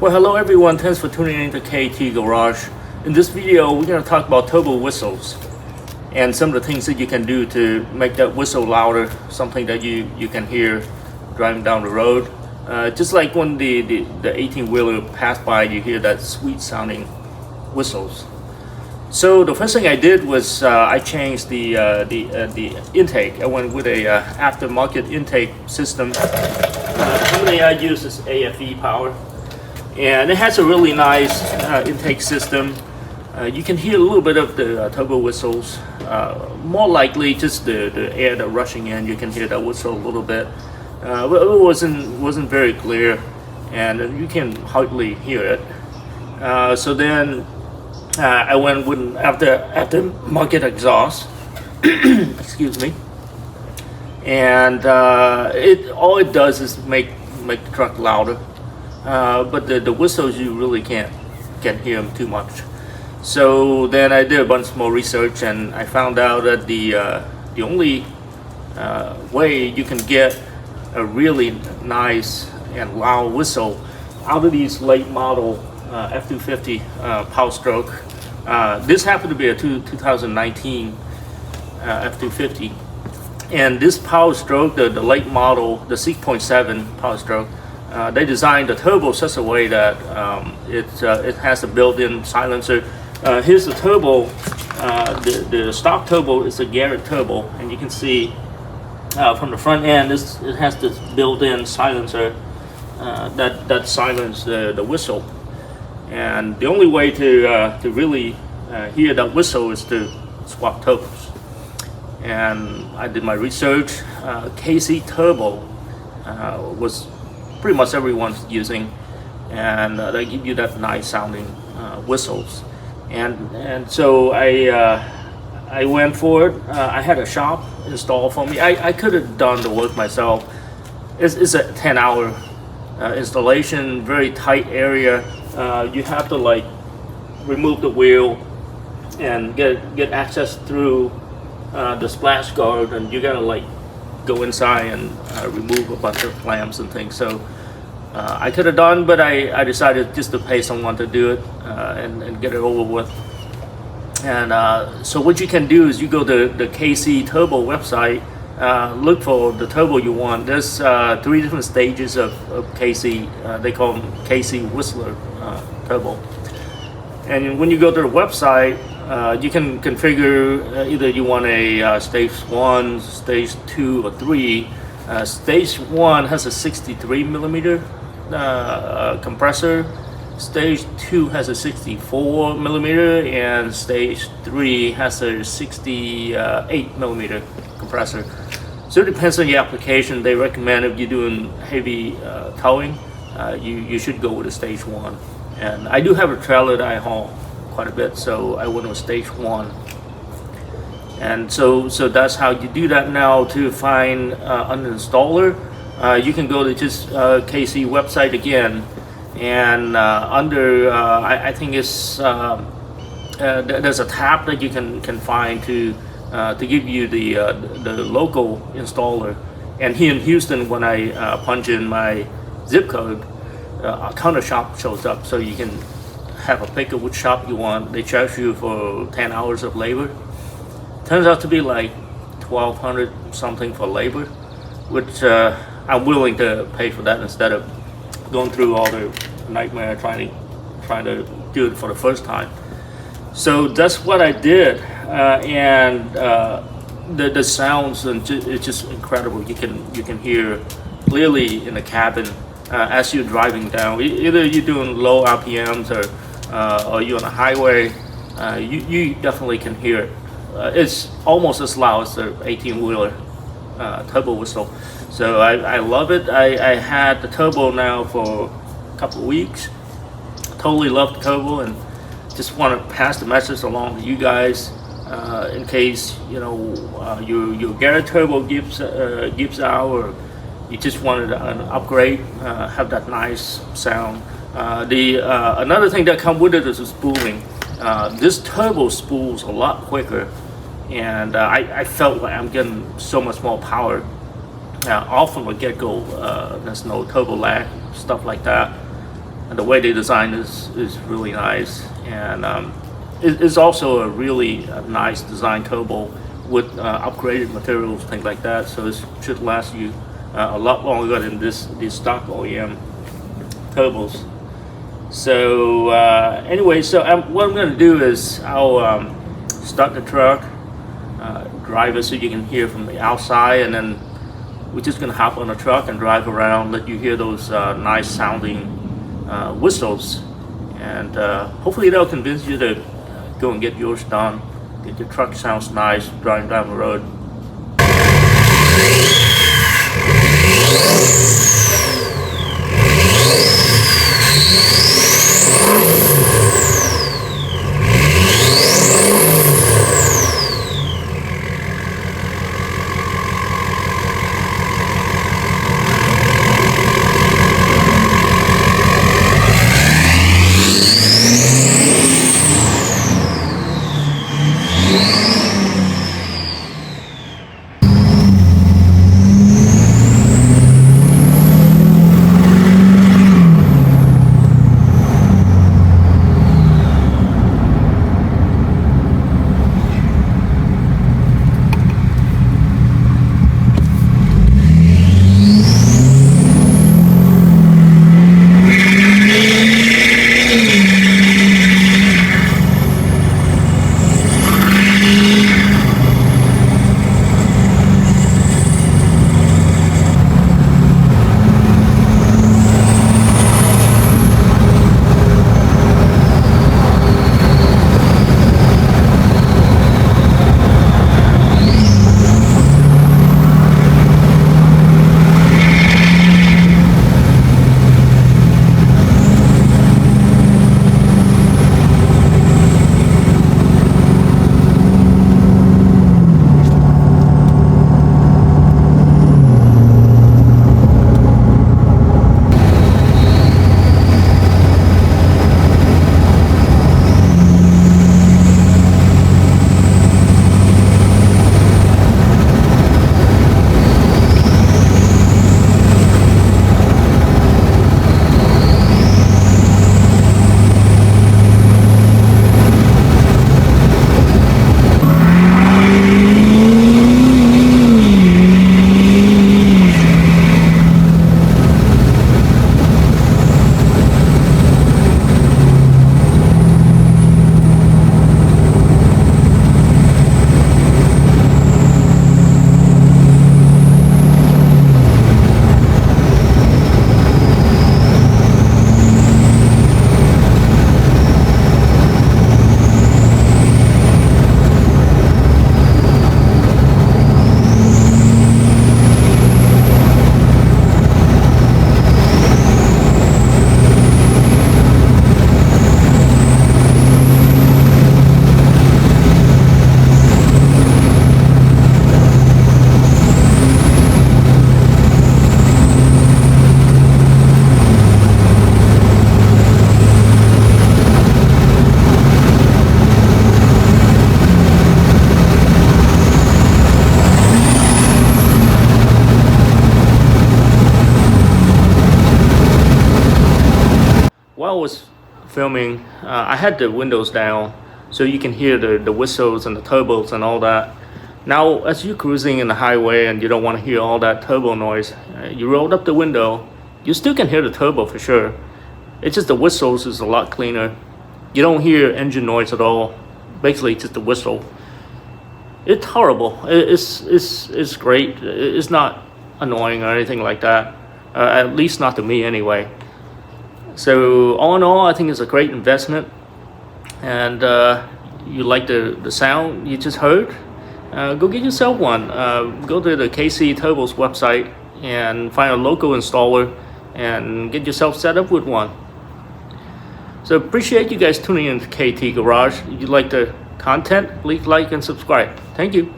Well, hello everyone, thanks for tuning in to KT Garage. In this video, we're going to talk about turbo whistles and some of the things that you can do to make that whistle louder, something that you can hear driving down the road. Just like when the 18-wheeler pass by, you hear that sweet sounding whistles. So the first thing I did was I changed the intake. I went with a aftermarket intake system. The company I use is AFE Power. And it has a really nice intake system. You can hear a little bit of the turbo whistles. More likely just the air that rushing in, you can hear that whistle a little bit. But it wasn't very clear, and you can hardly hear it. So then I went with aftermarket exhaust. Excuse me. And all it does is make the truck louder. But the whistles, you really can't hear them too much. So then I did a bunch more research, and I found out that the only way you can get a really nice and loud whistle out of these late model F-250 Powerstroke. This happened to be a 2019 F-250, and this Powerstroke, the late model, the 6.7 Powerstroke. They designed the turbo such a way that it has a built-in silencer. Here's the turbo. The stock turbo is a Garrett turbo, and you can see from the front end, it has this built-in silencer that silences the whistle. And the only way to really hear that whistle is to swap turbos. And I did my research. KC turbo was pretty much everyone's using, and they give you that nice sounding whistles. And so I went for it. I had a shop install for me. I could have done the work myself. It's a 10-hour installation, very tight area. You have to like remove the wheel and get access through the splash guard, and you gotta like go inside and remove a bunch of clamps and things. So I could have done, but I decided just to pay someone to do it and get it over with. And so what you can do is you go to the KC Turbo website, look for the turbo you want. There's 3 different stages of KC. They call them KC Whistler Turbo. And when you go to the website, you can configure either you want a stage 1, stage 2, or 3. Stage 1 has a 63 millimeter compressor. Stage 2 has a 64 millimeter, and stage 3 has a 68 millimeter compressor. So it depends on your application. They recommend if you're doing heavy towing, you should go with a stage 1. And I do have a trailer that I haul quite a bit, so I went with stage 1. And so that's how you do that. Now to find an installer, you can go to just KC website again, and under I think it's there's a tab that you can find to give you the local installer. And here in Houston, when I punch in my zip code, a counter shop shows up, so you can have a pick of which shop you want. They charge you for 10 hours of labor. Turns out to be like $1,200 something for labor, which I'm willing to pay for that instead of going through all the nightmare trying to do it for the first time. So that's what I did, and the sounds, and it's just incredible. You can hear clearly in the cabin as you're driving down. Either you're doing low RPMs or you're on a highway, you definitely can hear it. It's almost as loud as the 18-wheeler turbo whistle. So I love it. I had the turbo now for a couple of weeks. Totally love the turbo, and just want to pass the message along to you guys in case your Garrett turbo gives out, or you just wanted an upgrade, have that nice sound. Another thing that comes with it is the spooling. This turbo spools a lot quicker, and I felt like I'm getting so much more power off from the get-go. There's no turbo lag, stuff like that. And the way they design is really nice, and it's also a really nice design turbo with upgraded materials, things like that. So it should last you a lot longer than these stock OEM turbos. So anyway, so what I'm going to do is I'll start the truck, drive it so you can hear from the outside, and then we're just going to hop on the truck and drive around, let you hear those nice sounding whistles, and hopefully that'll convince you to go and get yours done, get your truck sounds nice driving down the road. While I was filming, I had the windows down so you can hear the whistles and the turbos and all that. Now, as you're cruising in the highway and you don't want to hear all that turbo noise, you rolled up the window, you still can hear the turbo for sure. It's just the whistles is a lot cleaner. You don't hear engine noise at all. Basically, just the whistle. It's horrible. It's great. It's not annoying or anything like that. At least not to me anyway. So all in all, I think it's a great investment. And you like the sound you just heard, go get yourself one. Go to the KC Turbos website and find a local installer and get yourself set up with one. So appreciate you guys tuning in to KT Garage. If you like the content, please like and subscribe. Thank you.